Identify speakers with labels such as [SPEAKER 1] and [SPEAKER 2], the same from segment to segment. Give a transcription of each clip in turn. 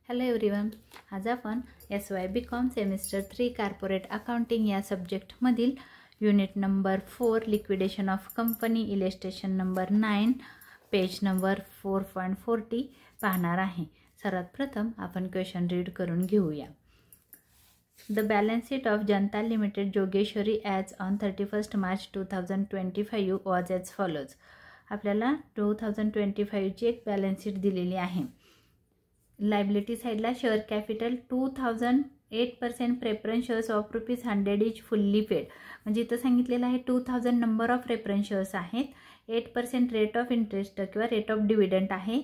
[SPEAKER 1] Hello everyone, आज आपण SY.BCom semester 3 corporate accounting या सब्जेक्टमधील unit number 4 liquidation of company illustration number 9 page number 4.40 पाहणार आहे। सर्वात प्रथम आपण क्वेश्चन रीड करून घेऊया। The balance sheet of Janata limited Jogeshwari as on 31 March 2025 was as follows. आपल्याला 2025 ची एक बॅलन्स शीट दिलेली आहे। लायबिलिटी साइडला share capital 2000 8% preference shares of ₹100 each fully paid, म्हणजे इथं सांगितलेलं आहे 2000 नंबर ऑफ प्रेफरन्स शेअर्स आहेत, 8% रेट ऑफ इंटरेस्ट किंवा रेट ऑफ डिव्हिडंड आहे,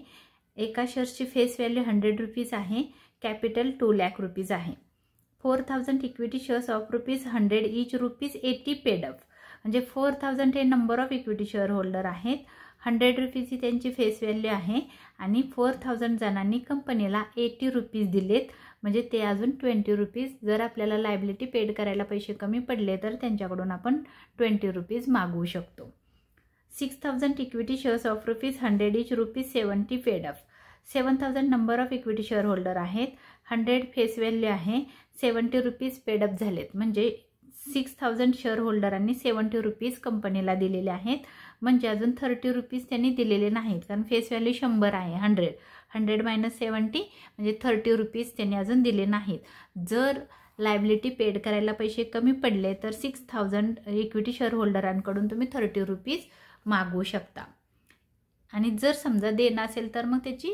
[SPEAKER 1] एका शेअर्सची फेस व्हॅल्यू ₹100 आहे, कॅपिटल ₹2,00,000 आहे, 4000 equity shares of ₹100 each ₹80 paid up, म्हणजे 4000 हे number of equity share holder आहेत, ₹100 ही त्यांची फेस व्हॅल्यू आहे आणि 4000 जणांनी कंपनीला ₹80 दिलेत, म्हणजे ते अजून ₹20 जर आपल्याला लायबिलिटी पेड करायला पैसे कमी पडले तर त्यांच्याकडून आपण ₹20 मागवू शकतो। 6000 equity shares of ₹100 each ₹70 paid up, 7000 number of equity share holder आहेत, 100 फेस व्हॅल्यू आहे, ₹70 पेड अप झालेत, म्हणजे 6000 शेअर होल्डरांनी ₹70 कंपनीला दिलेले आहेत, म्हणजे अजून ₹30 त्यांनी दिलेले नाहीत, कारण फेस व्हॅल्यू 100 आहे, 100 मायनस 70 म्हणजे ₹30 त्यांनी अजून दिले नाहीत। जर लायबिलिटी पेड करायला पैसे कमी पडले तर 6000 इक्विटी शेअर होल्डरांकडून तुम्ही ₹30 मागवू शकता। आणि जर समजा देणं असेल तर मग त्याची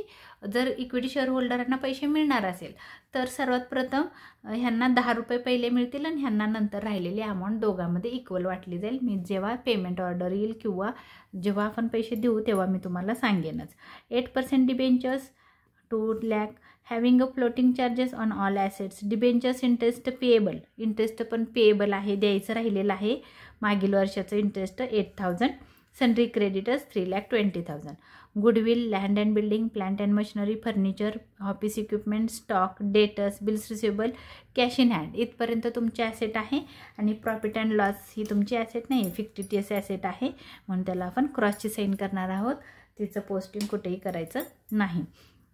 [SPEAKER 1] जर इक्विटी शेअर होल्डरांना पैसे मिळणार असेल तर सर्वात प्रथम ह्यांना ₹10 पहिले मिळतील आणि ह्यांना नंतर राहिलेली अमाऊंट दोघांमध्ये इक्वल वाटली जाईल। मी जेव्हा पेमेंट ऑर्डर येईल किंवा जेव्हा आपण पैसे देऊ तेव्हा मी तुम्हाला सांगेनच। 8% debentures 2 lakh, having a floating charges on all assets, debentures interest payable, interest पण पेएबल आहे, द्यायचं राहिलेलं आहे, मागील वर्षाचं interest 8000, सनरी creditors 3,20,000, goodwill, land and building, plant and machinery, furniture, office equipment, stock, debtors, bills receivable, cash in hand, इथपर्यंत तुमचे asset आहे। आणि प्रॉफिट अँड लॉस ही तुमची ॲसेट नाही, फिक्टिटियस ॲसेट आहे, म्हणून त्याला आपण क्रॉसची साईन करणार आहोत, तिचं पोस्टिंग कुठेही करायचं नाही।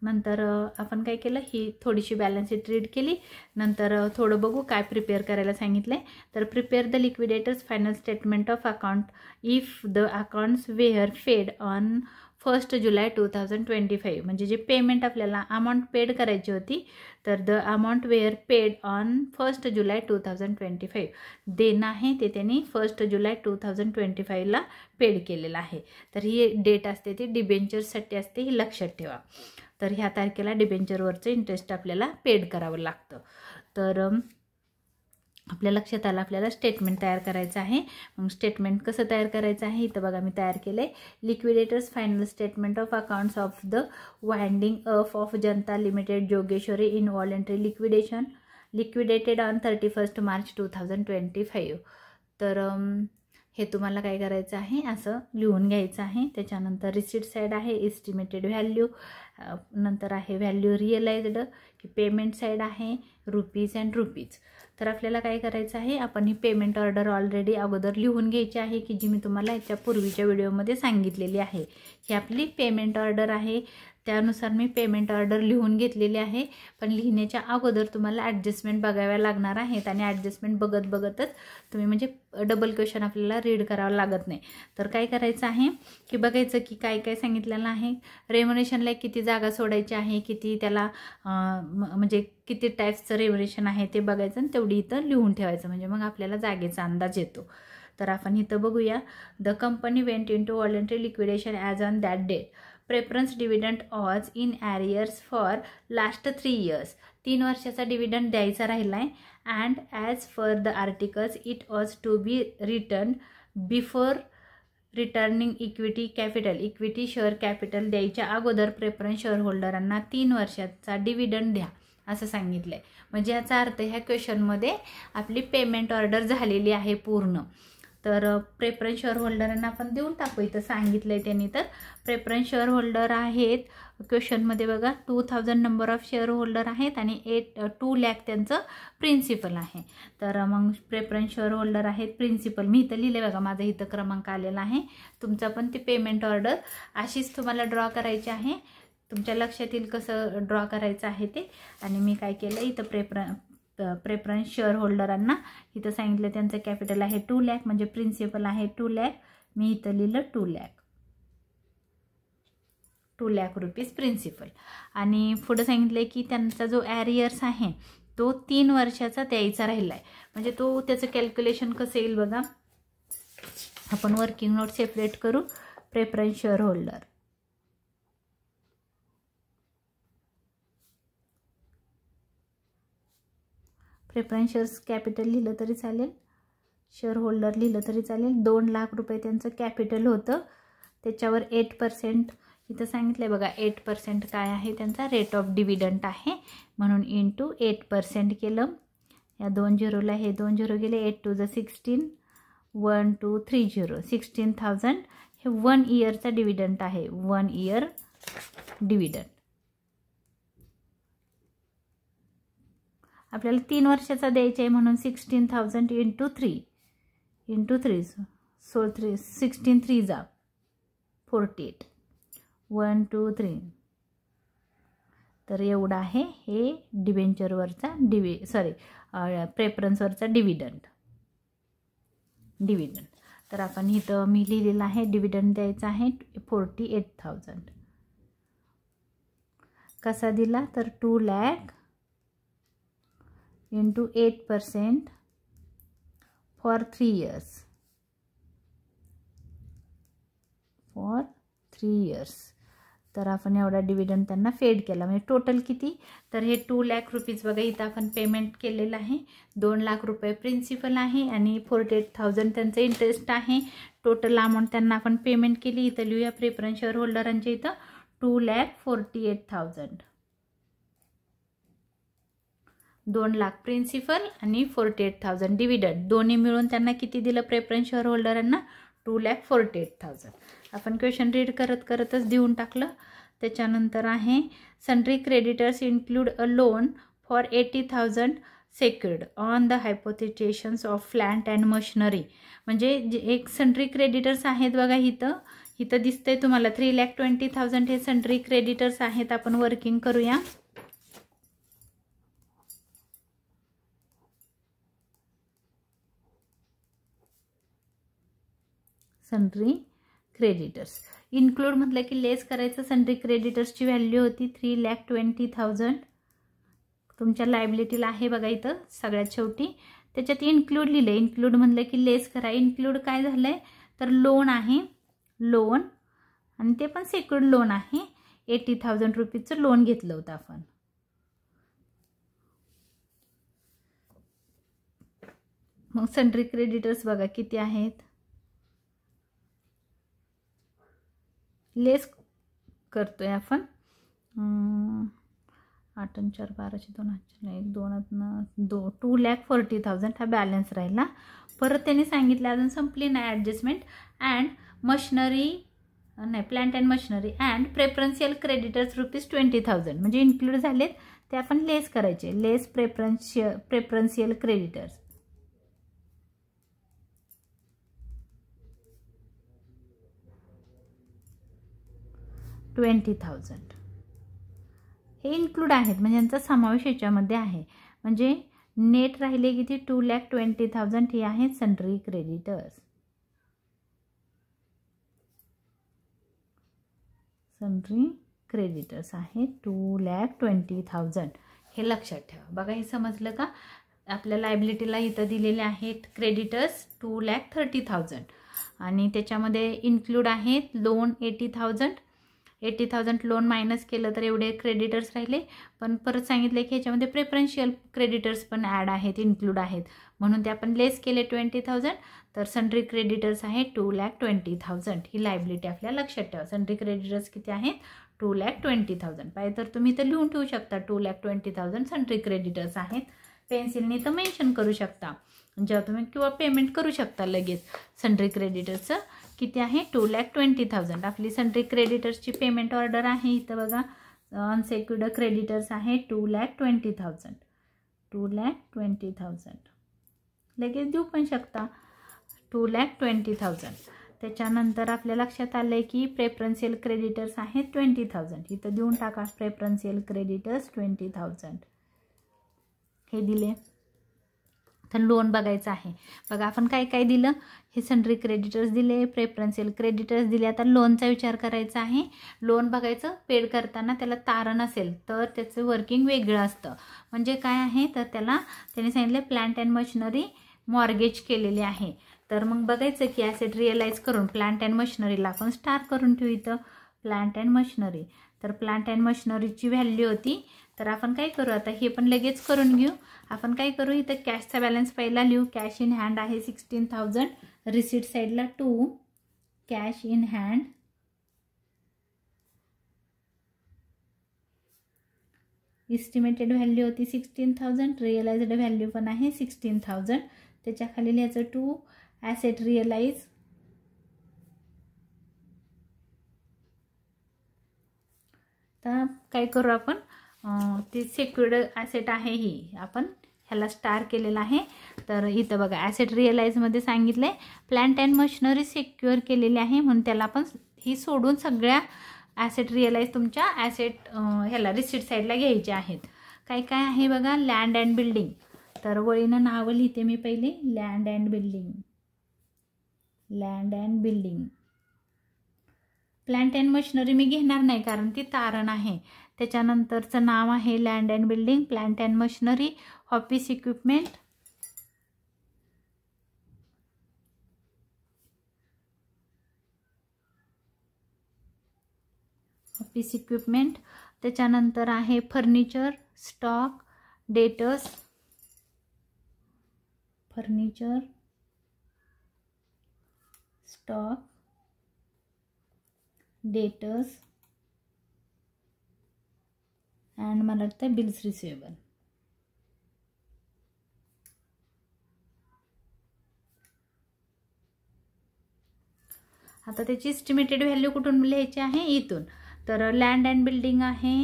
[SPEAKER 1] नंतर आपण काय केलं, ही थोडीशी बॅलन्स शीट रीड केली, नंतर थोडं बघू काय प्रिपेअर करायला सांगितलं आहे। तर prepare the liquidators final statement of account if the accounts were paid on 1 जुलै 2025, म्हणजे जे पेमेंट आपल्याला अमाऊंट पेड करायची होती तर the amount were paid on 1 जुलै 2025, देणं आहे ते त्यांनी 1 जुलै 2025ला पेड केलेलं आहे। तर ही डेट असते ती डिबेंचरसाठी असते, ही लक्षात ठेवा। तर ह्या तारखेला डिबेंचरवरचं इंटरेस्ट आपल्याला पेड करावं लागतं। तर आपल्या लक्षात आलं, आपल्याला स्टेटमेंट तयार करायचं आहे। मग स्टेटमेंट कसं तयार करायचं आहे, इथं बघा मी तयार केलं आहे, liquidators final statement of accounts of the winding up of Janata limited Jogeshwari in voluntary liquidation liquidated on 31 March 2025। तर हे तुम्हाला काय करायचं आहे, असं लिहून घ्यायचं आहे। त्याच्यानंतर रिसीट साईड आहे एस्टिमेटेड व्हॅल्यू, नंतर आहे व्हॅल्यू रिअलाइज्ड, की पेमेंट साईड आहे रुपीज अँड रुपीज। तर आपल्याला काय करायचं आहे, आपण ही पेमेंट ऑर्डर ऑलरेडी अगोदर लिहून घ्यायची आहे, की जी मी तुम्हाला याच्या पूर्वीच्या व्हिडिओमध्ये सांगितलेली आहे। ही आपली पेमेंट ऑर्डर आहे, त्यानुसार मी पेमेंट ऑर्डर लिहून घेतलेली आहे, पण लिहिण्याच्या अगोदर तुम्हाला ॲडजस्टमेंट बघाव्या लागणार आहेत आणि ॲडजस्टमेंट बघतच तुम्ही, म्हणजे डबल क्वेश्चन आपल्याला रीड करावं लागत नाही। तर काय करायचं आहे की बघायचं की काय काय सांगितलेलं आहे, रेम्युनरेशनला किती जागा सोडायची आहे, किती त्याला म्हणजे किती टाईप्सचं रेम्युनरेशन आहे ते बघायचं आणि तेवढी इथं लिहून ठेवायचं, म्हणजे मग आपल्याला जागेचा अंदाज येतो। तर आपण इथं बघूया, the company went into voluntary liquidation as on that date, preference dividend was in arrears for last 3 years, 3 वर्षाचा डिव्हिडंड द्यायचा राहिला आहे, and as for the articles it was to be return before returning equity capital, equity share capital द्यायच्या अगोदर preference share होल्डरांना 3 वर्षाचा dividend द्या असं सांगितलं आहे। म्हणजे याचा अर्थ ह्या क्वेश्चनमध्ये आपली पेमेंट ऑर्डर झालेली आहे पूर्ण। तर प्रेफरन्स शेअर होल्डरांना आपण देऊन टाकू, इथं सांगितलं आहे त्यांनी। तर प्रेफरन्स शेअर होल्डर आहेत क्वेश्चनमध्ये बघा 2000 नंबर ऑफ शेअर होल्डर आहेत आणि 2 लाख त्यांचं प्रिन्सिपल आहे। तर मग प्रेफरन्स शेअर होल्डर आहेत प्रिन्सिपल, मी इथं लिहिले बघा, माझा इथं क्रमांक आलेला आहे, तुमचा पण ती पेमेंट ऑर्डर अशीच तुम्हाला ड्रॉ करायची आहे। तुमच्या लक्षात येईल कसं ड्रॉ करायचं आहे ते. आणि मी काय केलं इथं प्रेफरन्स शेअर होल्डरांना इथं सांगितलं त्यांचं कॅपिटल आहे 2 लाख, म्हणजे प्रिन्सिपल आहे 2 लाख. मी इथं लिहिलं 2 लाख रुपीज प्रिन्सिपल. आणि पुढं सांगितलं की त्यांचा जो ॲरियर्स आहे तो 3 वर्षाचा द्यायचा राहिला आहे. म्हणजे तो त्याचं कॅल्क्युलेशन कसं येईल बघा. आपण वर्किंग नोट सेपरेट करू. Preference share holder, preference shares capital लिहिलं तरी चालेल, शेअर होल्डर लिहिलं तरी चालेल. 2 लाख रुपये त्यांचं कॅपिटल होतं. त्याच्यावर 8% इथं सांगितलं बघा. 8% काय आहे त्यांचा रेट ऑफ डिव्हिडंड आहे, म्हणून इंटू 8% केलं. या 2 झिरोला हे 2 झिरो गेले. 8 2 16, 1 2 3 0, 16,000. हे 1 इयरचा डिव्हिडंड आहे. 1 इयर डिव्हिडंड आपल्याला 3 वर्षाचा द्यायचा आहे, म्हणून 16,000 इंटू 3 16 3 जा 48, 1 2 3. तर एवढा आहे हे डिबेंचरवरचा प्रेफरन्सवरचा डिव्हिडंड. तर आपण इथं मी लिहिलेलं आहे डिव्हिडंड द्यायचा आहे 48,000. कसा दिला तर 2 लाख इंटू 8% फॉर 3 years. तर आपण एवढा डिव्हिडंड त्यांना फेड केला. म्हणजे टोटल किती तर हे 2 लाख रुपीज बघा. इथं आपण पेमेंट केलेलं आहे. 2 लाख रुपये प्रिन्सिपल आहे आणि 48,000 त्यांचं इंटरेस्ट आहे. टोटल अमाऊंट त्यांना आपण पेमेंट केली. इथं लिहूया प्रेफरन्स शेअर होल्डरांच्या इथं 2,48,000. 2 लाख प्रिन्सिपल आणि 48,000 डिव्हिडंड दोन्ही मिळून त्यांना किती दिलं प्रेफरन्स शेअर होल्डरांना 2,48,000. आपण क्वेश्चन रीड करतच देऊन टाकलं. त्याच्यानंतर आहे sundry creditors include a loan for 80,000 secured on the hypothecations of plant and machinery. म्हणजे एक सन्ड्री क्रेडिटर्स आहेत बघा. इथं दिसतंय तुम्हाला 3,20,000 हे सन्ड्री क्रेडिटर्स आहेत. आपण वर्किंग करूया. सन्ड्री क्रेडिटर्स इन्क्लूड म्हटलं की लेस करायचं. सन्ड्री क्रेडिटर्सची व्हॅल्यू होती 3,20,000. तुमच्या लायबिलिटीला आहे बघा इथं सगळ्यात शेवटी. त्याच्यात इन्क्लूड लिहिलं. इन्क्लूड म्हटलं की लेस करा. इन्क्लूड काय झालंय तर लोन आहे. लोन आणि ते पण सेक्युर्ड लोन आहे. 80,000 रुपीजचं लोन घेतलं होतं आपण. मग सन्ड्री क्रेडिटर्स बघा किती आहेत. लेस करतोय आपण. 8 आणि 4 12 2 2,40,000 हा बॅलन्स राहिला. परत त्यांनी सांगितलं अजून संपली नाही ॲडजस्टमेंट. अँड मशिनरी नाही plant and machinery and preferential creditors ₹20,000 म्हणजे इन्क्लूड झालेत. ते आपण लेस करायचे. लेस प्रेफरन्शियल क्रेडिटर्स 20,000 हे इन्क्लूड आहेत. म्हणजे यांचा समावेश याच्यामध्ये आहे. म्हणजे नेट राहिले किती 2,20,000 हे आहेत सन्ड्री क्रेडिटर्स. सन्ड्री क्रेडिटर्स आहे 2,20,000 हे लक्षात ठेवा. बघा हे समजलं का. आपल्या लायबिलिटीला इथं दिलेले आहेत क्रेडिटर्स 2,30,000 आणि त्याच्यामध्ये इन्क्लूड आहेत लोन 80,000 लोन मायनस केलं तर एवढे क्रेडिटर्स राहिले. पण परत सांगितलं की ह्याच्यामध्ये प्रेफरन्शियल क्रेडिटर्स पण ॲड आहेत, इन्क्लूड आहेत, म्हणून ते आपण लेस केले 20,000. तर सन्ड्री क्रेडिटर्स आहे 2,20,000 ही लायबिलिटी आपल्याला लक्षात ठेवा. सन्ड्री क्रेडिटर्स किती आहेत 2,20,000. पाहिजे तर तुम्ही इथं लिहून ठेवू शकता 2,20,000 सन्ड्री क्रेडिटर्स आहेत. पेन्सिलने तर मेन्शन करू शकता जेव्हा तुम्ही किंवा पेमेंट करू शकता लगेच. सन्ड्री क्रेडिटर्सचं किती आहे 2,20,000. आपली सन्ड्री क्रेडिटर्सची पेमेंट ऑर्डर आहे इथं बघा. अनसेक्युर्ड क्रेडिटर्स आहे 2,20,000. 2,20,000 लगेच देऊ पण शकता 2,20,000. त्याच्यानंतर आपल्या लक्षात आलं आहे की प्रेफरन्शियल क्रेडिटर्स आहेत 20,000. इथं देऊन टाका प्रेफरन्शियल क्रेडिटर्स 20,000 हे दिले. तर लोन बघायचं आहे. बघा आपण काय काय दिलं, हे सन्ड्री क्रेडिटर्स दिले, प्रेफरन्शियल क्रेडिटर्स दिले. आता लोनचा विचार करायचा आहे. लोन बघायचं, पेड करताना त्याला तारण असेल तर त्याचं वर्किंग वेगळं असतं. म्हणजे काय आहे तर त्याने सांगितलं प्लांट अँड मशिनरी मॉर्गेज केलेले आहे. तर मग बघायचं की ॲसेट रिअलाइज करून प्लांट अँड मशिनरीला आपण स्टार करून ठेवू इथं प्लांट अँड मशिनरी. तर प्लांट अँड मशिनरीची व्हॅल्यू होती. तर आपण काय करू आता, हे पण लगेच करून घेऊ. आपण काय करू, इथं कॅशचा बॅलन्स पहिला लिहू. कॅश इन हँड आहे 16,000. रिसीट साईडला 2 cash in hand estimated value होती 16,000. रिअलाइज्ड व्हॅल्यू पण आहे 16,000. त्याच्या खाली लिहायचं 2 ॲसेट रिअलाइज तर काय करू आपण, ते सेक्युर्ड ॲसेट आहे ही आपण ह्याला स्टार केलेला आहे. तर इथं बघा ॲसेट रिअलाइजमध्ये सांगितलं आहे प्लांट अँड मशिनरी सिक्युअर केलेली आहे म्हणून त्याला आपण ही सोडून सगळ्या ॲसेट रिअलाइज तुमच्या ॲसेट ह्याला रिसीट साईडला घ्यायचे आहेत. काय काय आहे बघा, लँड अँड बिल्डिंग. तर वळीनं नावं लिहिते मी पहिले, land and building. Land and building plant and machinery मी घेणार नाही कारण ती तारण आहे. त्याच्यानंतरचं नाव आहे land and building, plant and machinery, office equipment, office equipment. त्याच्यानंतर आहे furniture, stock, debtors, furniture, stock, debtors and मला वाटतं बिल्स रिसिवेबल. आता त्याची इस्टिमेटेड व्हॅल्यू कुठून लिहायची आहे, इथून. तर लँड अँड बिल्डिंग आहे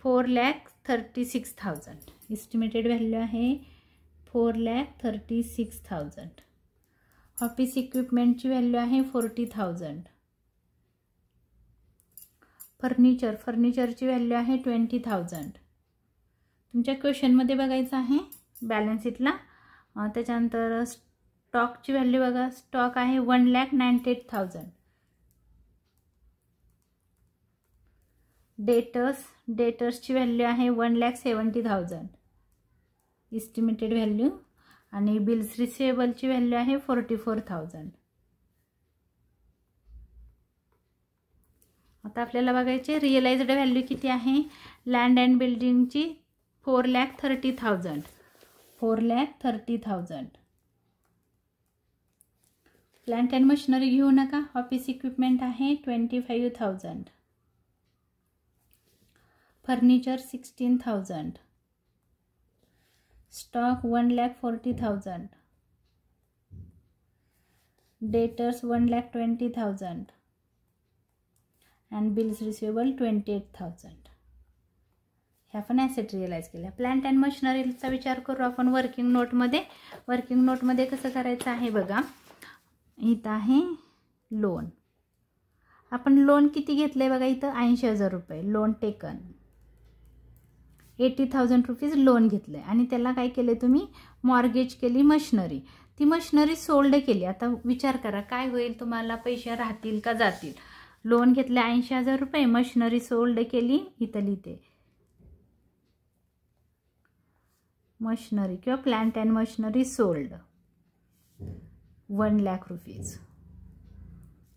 [SPEAKER 1] 4,36,000. इस्टिमेटेड व्हॅल्यू आहे 4,36,000. ऑफिस इक्विपमेंटची व्हॅल्यू आहे 40,000. फर्निचरची व्हॅल्यू आहे 20,000. तुमच्या क्वेश्चनमध्ये बघायचं आहे बॅलन्स शीटला. त्याच्यानंतर स्टॉकची व्हॅल्यू बघा, स्टॉक आहे 1,98,000. डेटर्सची व्हॅल्यू आहे 1,70,000 इस्टिमेटेड व्हॅल्यू. आणि बिल्स रिसिवेबलची व्हॅल्यू आहे 44,000. आता आपल्याला बघायचे रिअलाइज्ड व्हॅल्यू किती आहे. लँड अँड बिल्डिंगची 4,30,000. 4,30,000. प्लांट अँड मशिनरी घेऊ नका. ऑफिस इक्विपमेंट आहे 25,000. Furniture 16,000. Stock 1,40,000. Debtors 1,20,000. And bills receivable 28,000. ह्या पण ॲसेट रिअलाइज केल्या. प्लांट अँड मशिनरीचा विचार करू आपण वर्किंग नोटमध्ये. वर्किंग नोटमध्ये कसं करायचं आहे बघा, इथं आहे लोन. आपण लोन किती घेतलंय बघा, इथं 80,000 रुपये लोन टेकन. 80,000 रुपीज लोन घेतले आणि त्याला काय केले तुम्ही, मॉर्गेज केली मशिनरी. ती मशिनरी सोल्ड केली. आता विचार करा काय होईल, तुम्हाला पैसे राहतील का जातील. लोन घेतले 80,000 रुपये, मशिनरी सोल्ड केली, इथं लिहिते मशिनरी किंवा plant and machinery sold 1,00,000 rupees.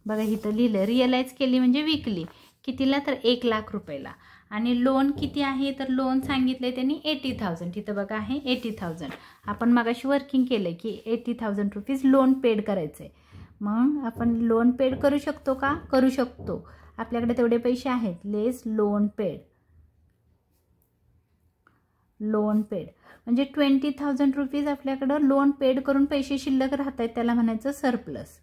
[SPEAKER 1] बघा इथं लिहिलं रिअलाइज केली म्हणजे विकली. कितीला तर 1,00,000 रुपयाला. आणि लोन किती आहे तर लोन सांगितले त्यांनी 80,000. इथं बघा आहे 80,000. आपण मगाशी वर्किंग केलं की 80,000 रुपीज लोन पेड करायचं आहे. मग आपण लोन पेड करू शकतो का, करू शकतो. आपल्याकडे तेवढे पैसे आहेत. लेस लोन पेड. लोन पेड म्हणजे 20,000 रुपीज आपल्याकडं लोन पेड करून पैसे शिल्लक राहत आहेत, त्याला म्हणायचं सरप्लस.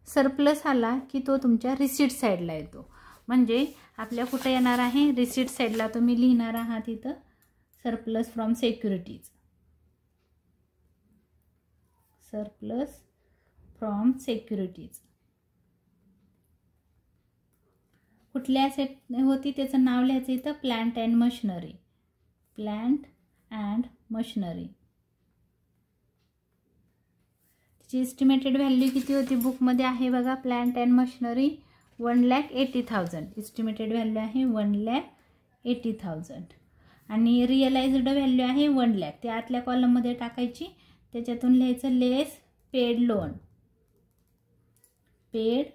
[SPEAKER 1] सरप्लस आला की तो तुमच्या रिसीट साईडला येतो. म्हणजे आपल्या कुठं येणार आहे, रिसीट साईडला तुम्ही लिहिणार आहात इथं surplus from securities. Surplus from securities. कुठली ॲसेट होती त्याचं नाव लिहायचं इथं, plant and machinery. Plant and machinery. त्याची एस्टिमेटेड व्हॅल्यू किती होती बुकमध्ये आहे बघा, plant and machinery 1,80,000. Estimated value आहे 1,80,000. आणि रिअलाइज्ड व्हॅल्यू आहे 1,00,000. ते आतल्या कॉलममध्ये टाकायची, त्याच्यातून लिहायचं लेस पेड लोन. पेड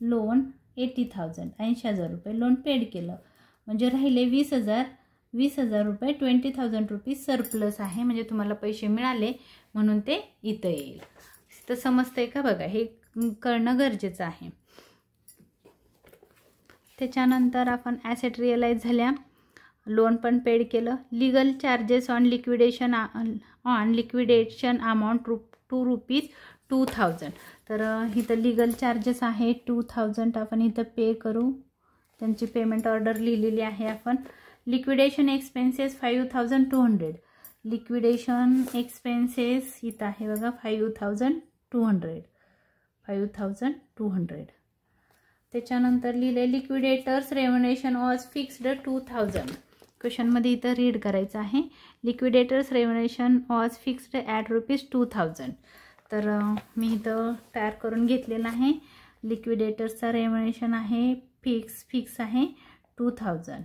[SPEAKER 1] लोन 80,000, 80,000 रुपये लोन पेड केलं, म्हणजे राहिले 20,000 रुपये. 20,000 रुपीज सरप्लस आहे, म्हणजे तुम्हाला पैसे मिळाले म्हणून ते इथं येईल. तर समजतंय का बघा, हे करणं गरजेचं आहे. त्याच्यानंतर आपण ॲसेट रिअलाइज झाल्या, लोन पण पेड केलं. Legal charges on liquidation amount ₹2,000. तर इथं लिगल चार्जेस आहे 2,000, आपण इथं पे करू. त्यांची पेमेंट ऑर्डर लिहिलेली आहे आपण. Liquidation expenses 5,200. लिक्विडेशन एक्सपेन्सेस इथं आहे बघा 5,200. 5,200. त्याच्यानंतर लिहिले लिक्विडेटर्स रेव्हन्युएशन वॉज फिक्स्ड 2,000. क्वेश्चनमध्ये इथं रीड करायचं आहे, लिक्विडेटर्स रेव्हन्युएशन वॉज फिक्स्ड ॲट ₹2,000. तर मी इथं तयार करून घेतलेलं आहे. लिक्विडेटर्सचा रेव्हन्युएशन आहे फिक्स आहे 2,000.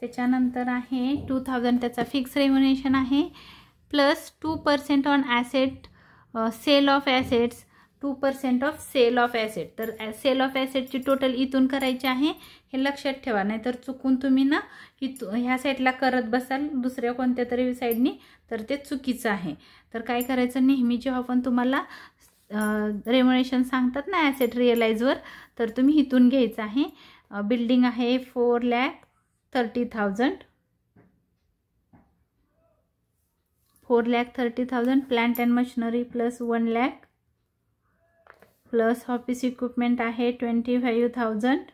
[SPEAKER 1] त्याच्यानंतर आहे 2,000 त्याचा फिक्स रेव्हन्युएशन आहे, plus 2% on asset sale of assets, 2% of sale of asset. तर सेल ऑफ ॲसेटची टोटल इथून करायची आहे, हे लक्षात ठेवा, नाहीतर चुकून तुम्ही ना ह्या साईडला करत बसाल दुसऱ्या कोणत्या तरी साईडनी, तर ते चुकीचं आहे. तर काय करायचं, नेहमी जेव्हा पण तुम्हाला रेव्हन्युएशन सांगतात ना ॲसेट रिअलाइजवर, तर तुम्ही इथून घ्यायचं आहे. बिल्डिंग आहे 4,30,000. 4,30,000. Plant and machinery plus 1,00,000. Plus office equipment आहे 25,000.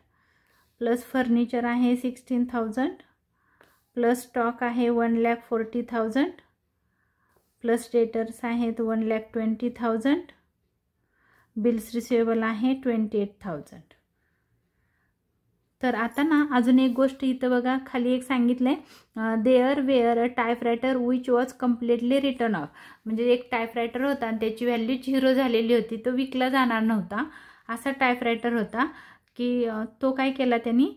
[SPEAKER 1] प्लस फर्निचर आहे 16,000. प्लस स्टॉक आहे 1,40,000. प्लस डेटर्स आहेत 1,20,000. बिल्स रिसिवेबल आहे 28,000. तर आता ना अजून एक गोष्ट इथं बघा, खाली एक सांगितलंय, there were a typewriter which was completely return off. म्हणजे एक टायपरायटर होता आणि त्याची व्हॅल्यू 0 झालेली होती, तो विकला जाणार नव्हता. असा टायपरायटर होता की तो काय केला त्यांनी,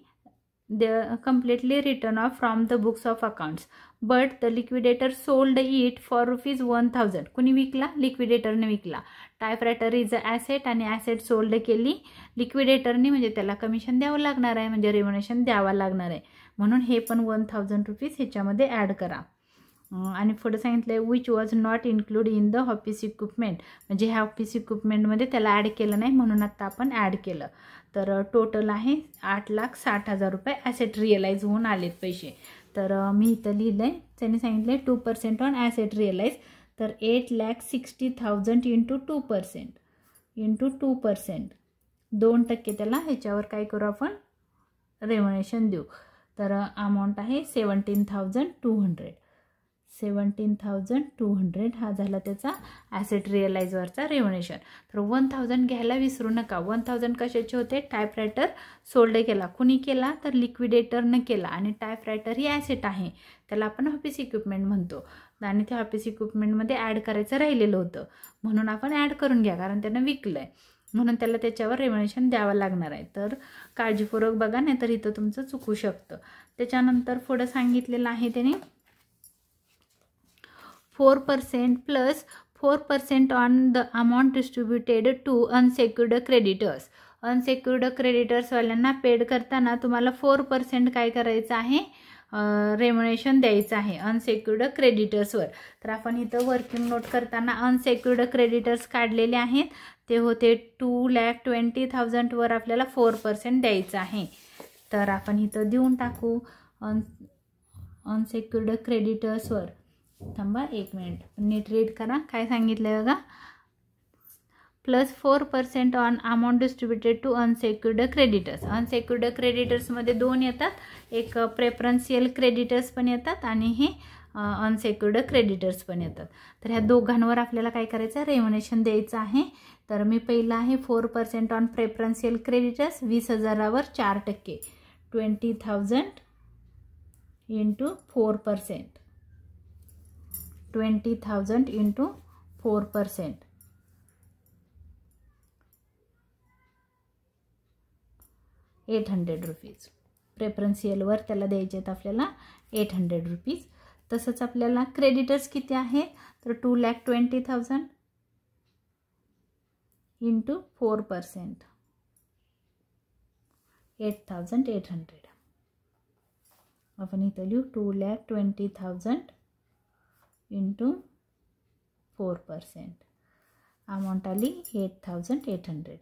[SPEAKER 1] completely return of from the books of accounts, but the liquidator sold it for ₹1,000. कुणी विकला, लिक्विडेटरने विकला. टायपरायटर इज अ ॲसेट आणि ॲसेट सोल्ड केली लिक्विडेटरने, म्हणजे त्याला कमिशन द्यावं लागणार आहे, म्हणजे रेव्हन्युएशन द्यावा लागणार आहे, म्हणून हे पण ₹1,000 ह्याच्यामध्ये ॲड करा. आणि पुढे सांगितलं which was not include in the office equipment, म्हणजे ह्या ऑफिस इक्विपमेंटमध्ये त्याला ॲड केलं नाही म्हणून आता आपण ॲड केलं. तर टोटल आहे 8,60,000 रुपये ॲसेट रिअलाइज होऊन आलेत पैसे. तर मी इथं लिहिलं आहे, त्यांनी सांगितलं 2% ऑन ॲसेट रिअलाइज. तर 8,60,000 इंटू 2%, 2% त्याला ह्याच्यावर काय करू आपण, रेव्हन्युएशन देऊ. तर अमाऊंट आहे 17,200. 17,200 हा झाला त्याचा ॲसेट रिअलाइजवरचा रेव्हन्युएशन. तर 1,000 घ्यायला विसरू नका. 1,000 कशाचे होते, टायपरायटर सोल्ड केला. कुणी केला, तर लिक्विडेटरनं केला. आणि टायपरायटर ही ॲसेट आहे, त्याला आपण ऑफिस इक्विपमेंट म्हणतो, आणि ते ऑफिस इक्विपमेंटमध्ये ॲड करायचं राहिलेलं होतं, म्हणून आपण ॲड करून घ्या, कारण त्यानं विकलं आहे म्हणून त्याला त्याच्यावर रेव्हन्युएशन द्यावं लागणार आहे. तर काळजीपूर्वक बघा, नाही तर इथं तुमचं चुकू शकतं. त्याच्यानंतर पुढं सांगितलेलं आहे त्याने 4% plus 4% on the amount distributed to unsecured creditors. Unsecured क्रेडिटर्सवाल्यांना पेड करताना तुम्हाला 4% काय करायचं आहे, रेम्युनेशन द्यायचं आहे अनसेक्युर्ड क्रेडिटर्सवर. तर आपण इथं वर्किंग नोट करताना अनसेक्युर्ड क्रेडिटर्स काढलेले आहेत, ते होते 2,20,000 वर आपल्याला 4% द्यायचं आहे. तर आपण इथं देऊन टाकू अनसेक्युर्ड क्रेडिटर्सवर. थांबा 1 मिनिट, नीट रीड करा काय सांगितलं बघा. Plus 4% on amount distributed to unsecured creditors. Unsecured क्रेडिटर्समध्ये 2 येतात, एक प्रेफरन्शियल क्रेडिटर्स पण येतात आणि हे अनसेक्युर्ड क्रेडिटर्स पण येतात. तर ह्या दोघांवर आपल्याला काय करायचं, रेव्हन्युएशन द्यायचं आहे. तर मी पहिला आहे 4% ऑन प्रेफरन्शियल क्रेडिटर्स, 20,000वर 4%, 20,000 इंटू 4%, 20,000 इंटू 4%, 800 रुपीज. प्रेफरन्शियलवर त्याला द्यायचे आहेत आपल्याला 800 रुपीज. तसंच आपल्याला क्रेडिटर्स किती आहेत तर 2,20,000 इंटू 4%, 8,800. आपण इथं लिहू 2,20,000 इंटू 4%, अमाऊंट आली 8,800.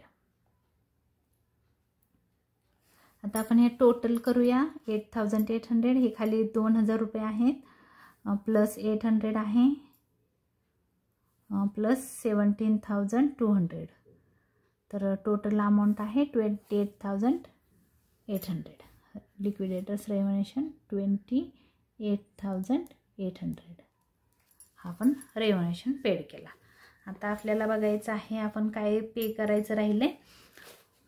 [SPEAKER 1] आता आपण हे टोटल करूया. 8,800 हे खाली 2,000 रुपये आहेत, प्लस 800 आहे, प्लस 17,200. तर टोटल अमाऊंट आहे 28,800. लिक्विडेटर्स रेव्हेन्युएशन 28,800 हा आपण रेव्हेन्युएशन पेड केला. आता आपल्याला बघायचं आहे आपण काय पे करायचं राहिले.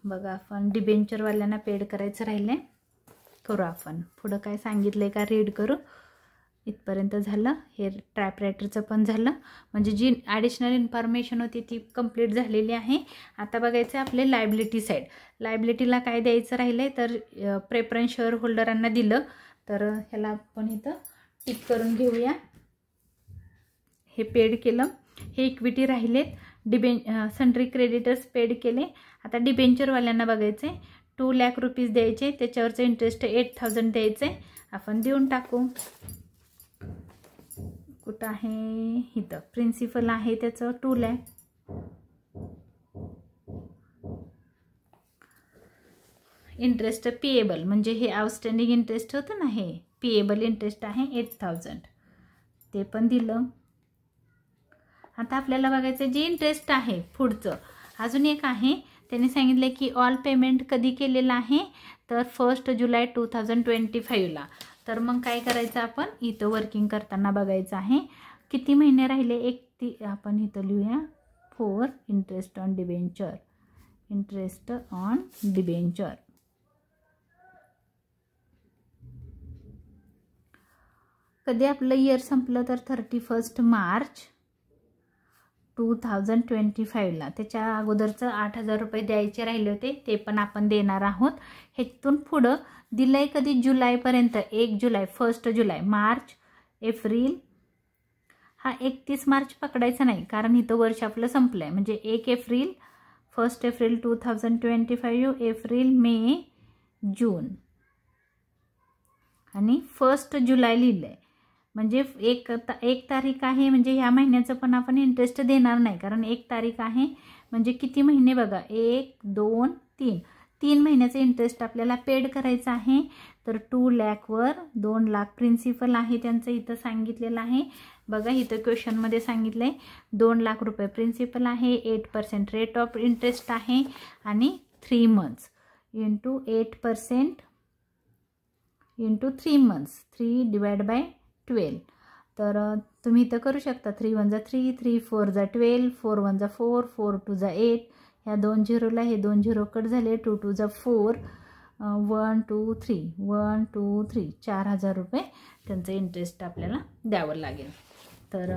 [SPEAKER 1] बघा आपण डिबेंचरवाल्यांना पेड करायचं राहिले. करू आपण. पुढं काय सांगितलंय का रीड करू. इथपर्यंत झालं. हे टायपरायटरचं पण झालं. म्हणजे जी ॲडिशनल इन्फॉर्मेशन होती ती कंप्लीट झालेली आहे. आता बघायचं आहे आपले लायबिलिटी साईड. लायबिलिटीला काय द्यायचं राहिलं आहे तर प्रेफरन्स शेअर होल्डरांना दिलं. तर ह्याला आपण इथं टिक करून घेऊया. हे पेड केलं. हे इक्विटी राहिलेत. सन्ड्री क्रेडिटर्स पेड केले. आता डिबेंचरवाल्यांना बघायचे 2 लाख रुपीज द्यायचे, त्याच्यावरचं इंटरेस्ट 8,000 द्यायचे. आपण देऊन टाकू. कुठं आहे इथं प्रिन्सिपल आहे त्याचं 2 लाख. इंटरेस्ट पिएबल म्हणजे हे आउटस्टँडिंग इंटरेस्ट होतं ना, हे पिएबल इंटरेस्ट आहे 8,000, ते पण दिलं. आता आपल्याला बघायचं जे इंटरेस्ट आहे पुढचं. अजून एक आहे त्यांनी सांगितलं की ऑल पेमेंट कधी केलेलं आहे तर 1 जुलै 2025ला. तर मग काय करायचं आपण इथं वर्किंग करताना बघायचं आहे किती महिने राहिले. आपण इथं लिहूया 4 interest on debenture, interest on debenture. कधी आपलं इयर संपलं तर 31 मार्च 2025ला. त्याच्या अगोदरचं 8,000 रुपये द्यायचे राहिले होते ते पण आपण देणार आहोत. ह्यातून पुढं दिलंय कधी जुलैपर्यंत 1 जुलै, 1 जुलै, मार्च, एप्रिल. हा 31 मार्च पकडायचा नाही कारण इथं वर्ष आपलं संपलं आहे. म्हणजे 1 एप्रिल, 1 एप्रिल 2025, एप्रिल, मे, जून आणि 1 जुलै लिहिलं आहे. म्हणजे एक तारीख आहे म्हणजे ह्या महिन्याचं पण आपण इंटरेस्ट देणार नाही कारण 1 तारीख आहे म्हणजे किती महिने बघा 1, 2, 3, 3 महिन्याचं इंटरेस्ट आपल्याला पेड करायचं आहे. तर 2 लाखवर 2 लाख प्रिन्सिपल आहे त्यांचं इथं सांगितलेलं आहे. बघा इथं क्वेश्चनमध्ये सांगितलं आहे 2 लाख रुपये प्रिन्सिपल आहे, 8% रेट ऑफ इंटरेस्ट आहे आणि 3 months into 8% into 3 months, 3 divide by 12. तर तुम्ही इथं करू शकता 3 1 जा 3, 3 4 जा 12, 4 1 जा 4, 4 2 जा 8. ह्या 2 झिरोला हे 2 झिरो कट झाले. 2 2 जा 4, 1 2 3, 1 2 3, 4,000 रुपये त्यांचं इंटरेस्ट आपल्याला द्यावं लागेल. तर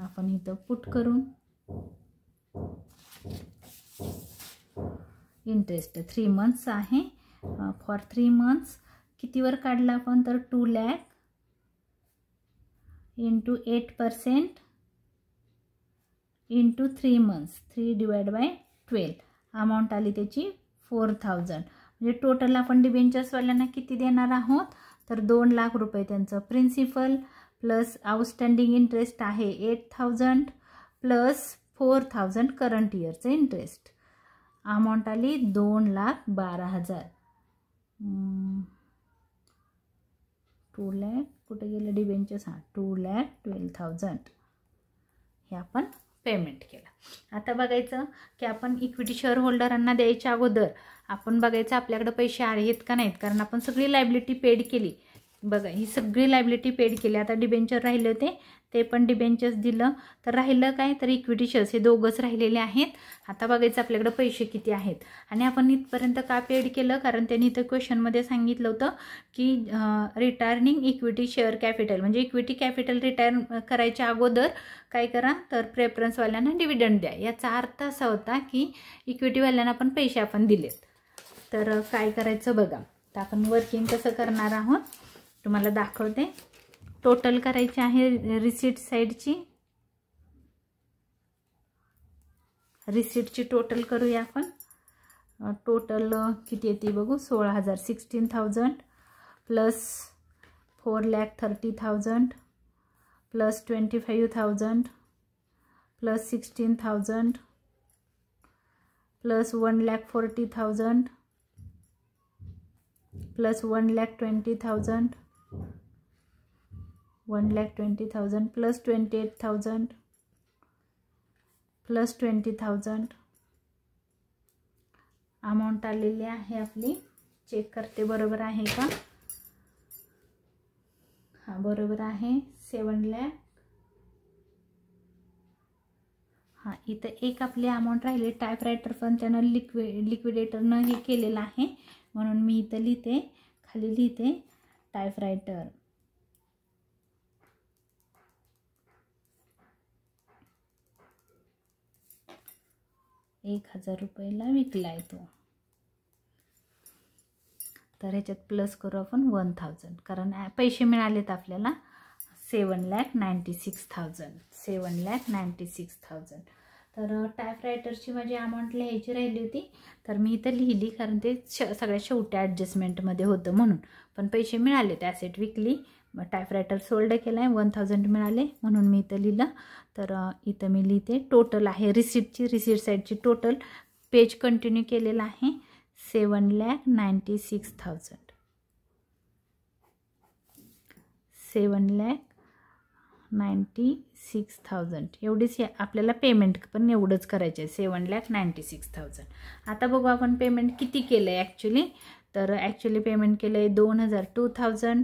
[SPEAKER 1] आपण इथं पुट करून इंटरेस्ट 3 मंथ्स आहे. फॉर 3 मंथ्स कितीवर काढला आपण तर 2 lakh into 8% into 3 months, 3 divide by 12. Amount आली त्याची 4,000. म्हणजे टोटल आपण डिबेंचर्सवाल्यांना किती देणार आहोत तर 2 लाख रुपये त्यांचं प्रिन्सिपल प्लस आउटस्टँडिंग इंटरेस्ट आहे 8,000 प्लस 4,000 करंट इयरचं इंटरेस्ट. अमाऊंट आली 2,12,000. 2 लाख कुठे गेलं डिबेंचर्स. 2,12,000 हे आपण पेमेंट केलं. आता बघायचं की आपण इक्विटी शेअर होल्डरांना द्यायच्या अगोदर आपण बघायचं आपल्याकडे पैसे आहेत का नाहीत कारण आपण सगळी लायबिलिटी पेड केली. बघा ही सगळी लायबिलिटी पेड केली. आता डिबेंचर राहिले होते ते पण डिबेंचर्स दिलं. तर राहिलं काय, तर इक्विटी शेअर्स हे दोघंच राहिलेले आहेत. आता बघायचं आपल्याकडे पैसे किती आहेत. आणि आपण इथपर्यंत का पेड केलं, कारण त्यांनी इथं क्वेश्चनमध्ये सांगितलं होतं की रिटायर्निंग इक्विटी शेअर कॅपिटल, म्हणजे इक्विटी कॅपिटल रिटायर करायच्या अगोदर काय करा, तर प्रेफरन्सवाल्यांना डिव्हिडंड द्या. याचा अर्थ असा होता की इक्विटीवाल्यांना पण पैसे आपण दिलेत. तर काय करायचं बघा. तर आपण वर्किंग कसं करणार आहोत तुम्हाला दाखवते. टोटल करायची आहे रिसीट साईडची. रिसीटची टोटल करूया आपण. टोटल किती येते बघू. 16,000 16,000 plus 4,30,000 plus 25,000 plus 16,000 plus 1,40,000 plus 1,20,000 1,20,000 plus 28,000 plus 20,000 amount आलेली आहे आपली. चेक करते बरोबर आहे का. हां बरोबर आहे. 7 लाख. हां इथं एक आपली अमाऊंट राहिली. टायपरायटर पण त्यानं लिक्विडेटरनं हे केलेलं आहे, म्हणून मी इथं लिहिते, खाली लिहिते टायपरायटर. 1,000 रुपयाला विकलाय तो. तर ह्याच्यात प्लस करू आपण 1,000, कारण पैसे मिळालेत आपल्याला 7,96,000 7,96,000. तर टायपरायटरची माझी अमाऊंट लिहायची राहिली होती, तर मी इथं लिहिली, कारण ते सगळ्या शेवट्या ॲडजस्टमेंटमध्ये होतं म्हणून. पण पैसे मिळालेत, ॲसेट विकली, टायपरायटर सोल्ड केला आहे, 1,000 मिळाले म्हणून मी इथं लिहिलं. तर इथं मी लिहिते टोटल आहे रिसीटची. रिसीट साईडची टोटल पेज कंटिन्यू केलेलं आहे 7,96,000 7,96,000 एवढीच आपल्याला पेमेंट पण एवढंच करायचं आहे 7,96,000. आता बघू आपण पेमेंट किती केलं आहे ॲक्च्युली. तर ॲक्च्युली पेमेंट केलं आहे 2,000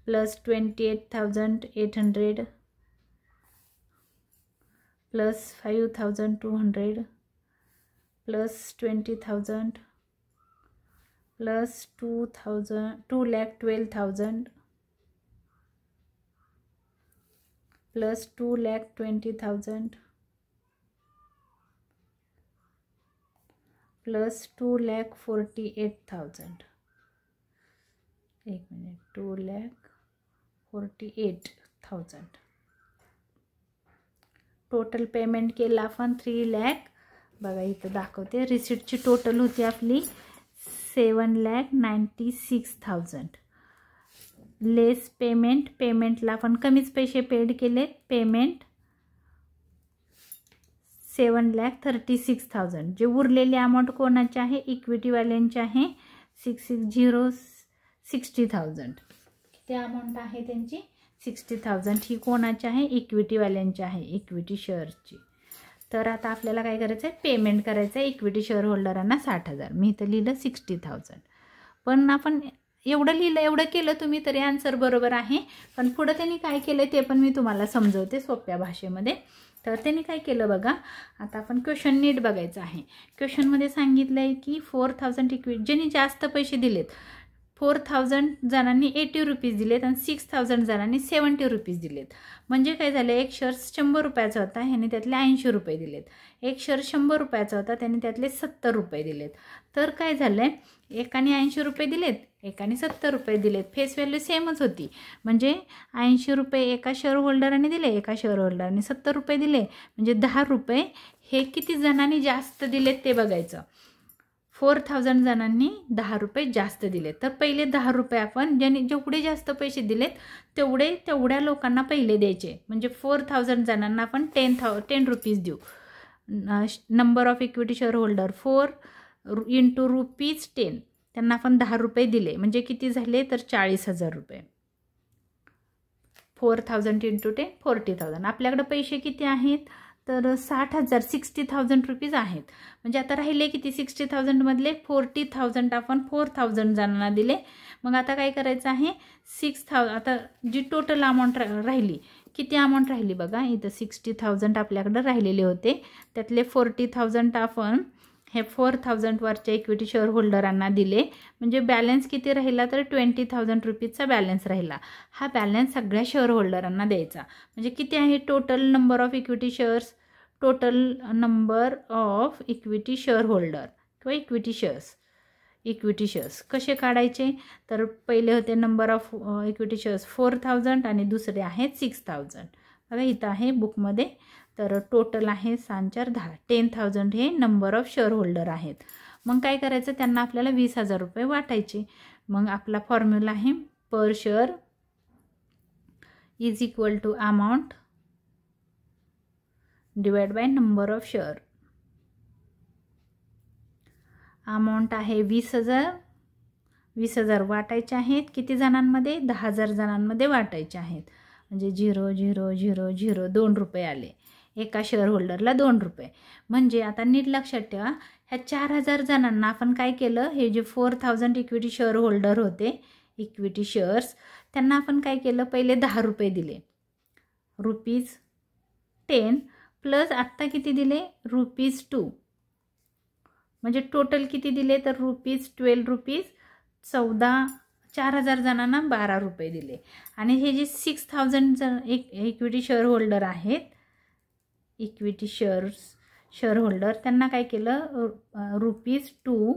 [SPEAKER 1] plus 28,800 plus 5,200 plus 20,000 plus 2,12,000 plus 2,20,000 plus 2,48,000. एक मिनिट. 2,48,000 टोटल पेमेंट केलं आपण 3 लाख. बघा इथं दाखवते. रिसीटची टोटल होती आपली 7,96,000 लेस पेमेंट. पेमेंटला आपण कमीच पैसे पेड केले. पेमेंट 7,36,000. जे उरलेली अमाऊंट कोणाची आहे, इक्विटीवाल्यांची आहे 60,000. किती अमाऊंट आहे त्यांची 60,000. ही कोणाची आहे, इक्विटीवाल्यांची आहे, इक्विटी शेअर्सची. तर आता आपल्याला काय करायचं आहे, पेमेंट करायचं आहे इक्विटी शेअर होल्डरांना 60,000. मी इथं लिहिलं 60,000. पण आपण एवढं लिहिलं, एवढं केलं तुम्ही तरी आन्सर बरोबर आहे. पण पुढं त्यांनी काय केलं ते पण मी तुम्हाला समजवते सोप्या भाषेमध्ये. तर त्यांनी काय केलं बघा. आता आपण क्वेश्चन नीट बघायचं आहे. क्वेश्चनमध्ये सांगितलं आहे की 4,000 इक्विटी, ज्यांनी जास्त पैसे दिलेत 4,000 जणांनी 80 रुपीज दिलेत आणि 6,000 जणांनी 70 रुपीज दिलेत. म्हणजे काय झालं, एक शेअर 100 रुपयाचा होता, ह्याने त्यातले 80 रुपये दिलेत. एक शेअर 100 रुपयाचा होता, त्याने त्यातले 70 रुपये दिलेत. तर काय झालं, एकाने 80 रुपये दिलेत, एकाने 70 रुपये दिलेत. फेस व्हॅल्यू सेमच होती. म्हणजे 80 रुपये एका शेअर होल्डराने दिले, एका शेअर होल्डराने 70 रुपये दिले. म्हणजे 10 रुपये हे किती जणांनी जास्त दिलेत ते बघायचं. 4,000 जणांनी 10 रुपये जास्त दिलेत. तर पहिले 10 रुपये आपण ज्यांनी जेवढे जास्त पैसे दिलेत तेवढ्या लोकांना पहिले द्यायचे. म्हणजे 4,000 जणांना आपण 10 रुपीज देऊ. Number of equity share holder 4 into rupees 10, त्यांना आपण 10 रुपये दिले. म्हणजे किती झाले, तर 40,000 रुपये. 4,000 इंटू 10 40,000. आपल्याकडे पैसे किती आहेत, तर 60,000 60,000 रुपीज आहेत. म्हणजे आता राहिले किती 60,000 मधले 40,000 आपण 4,000 जणांना दिले. मग आता काय करायचं आहे 6,000 आता जी टोटल अमाऊंट राहिली किती अमाऊंट राहिली बघा इथं 60,000 आपल्याकडे राहिलेले होते. त्यातले 40,000 आपण हे 4,000 वरच्या इक्विटी शेअर होल्डरांना दिले. म्हणजे बॅलन्स किती राहिला तर 20,000 रुपीजचा बॅलन्स राहिला. हा बॅलन्स सगळ्या शेअर होल्डरांना द्यायचा. म्हणजे किती आहे total number of equity shares total number of equity share holder किंवा इक्विटी शेअर्स कसे काढायचे तर पहिले होते नंबर ऑफ इक्विटी शेअर्स 4,000 आणि दुसरे आहेत 6,000. बघा इथं आहे बुकमध्ये. तर टोटल आहे 6×4 10 10,000 हे नंबर ऑफ शेअर होल्डर आहेत. मग काय करायचं त्यांना आपल्याला 20,000 रुपये वाटायचे. मग आपला फॉर्म्युला आहे per share is equal to amount divide by number of share. Amount आहे 20,000 वाटायचे आहेत किती जणांमध्ये 10,000 जणांमध्ये वाटायचे आहेत. म्हणजे 0,0,0,0 2 रुपये आले. एका शेअर होल्डरला 2 रुपये. म्हणजे आता नीट लक्षात ठेवा ह्या 4,000 जणांना आपण काय केलं हे जे 4,000 इक्विटी शेअर होल्डर होते इक्विटी शेअर्स त्यांना आपण काय केलं पहिले 10 रुपये दिले ₹10 प्लस आत्ता किती दिले ₹2 म्हणजे टोटल किती दिले तर ₹12 14 4,000 जणांना 12 रुपये दिले. आणि हे जे 6,000 जण इक्विटी शेअर होल्डर आहेत इक्विटी शेअर होल्डर त्यांना काय केलं ₹2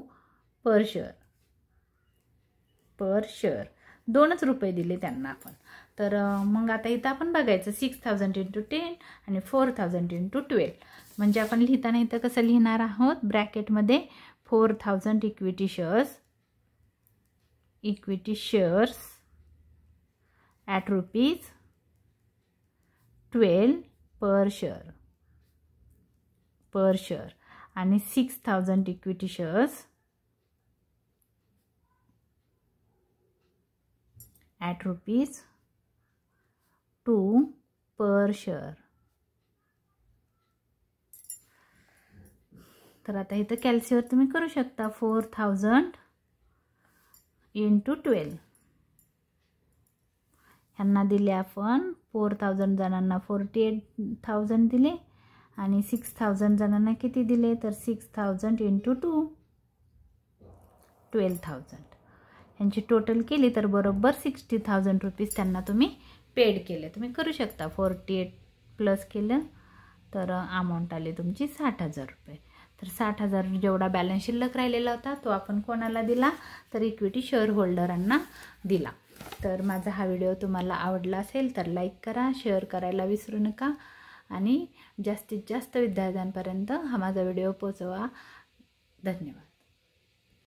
[SPEAKER 1] पर शेअर 2 रुपये दिले त्यांना आपण. तर मग आता इथं आपण बघायचं 6,000 × 10 आणि 4,000 × 12. म्हणजे आपण लिहिताना इथं कसं लिहिणार आहोत ब्रॅकेटमध्ये 4,000 equity shares at ₹12 per share आणि 6,000 equity shares at ₹2 per share. तर आता इथं कॅल्सीवर तुम्ही करू शकता 4,000 × 12 ह्यांना दिले आपण 4,000 जणांना 48,000 दिले आणि 6,000 जणांना किती दिले तर 6,000 × 2 12,000. यांची टोटल केली तर बरोबर 60,000 रुपीज त्यांना तुम्ही पेड केले. तुम्ही करू शकता 48 प्लस केलं तर अमाऊंट आली तुमची 60,000 रुपये. तर 60,000 जेवढा बॅलन्स शिल्लक राहिलेला होता तो आपण कोणाला दिला तर इक्विटी शेअर होल्डरांना दिला. तर माझा हा व्हिडिओ तुम्हाला आवडला असेल तर लाईक करा शेअर करायला विसरू नका आणि जास्तीत जास्त विद्यार्थ्यांपर्यंत हा माझा व्हिडिओ पोहोचवा. धन्यवाद.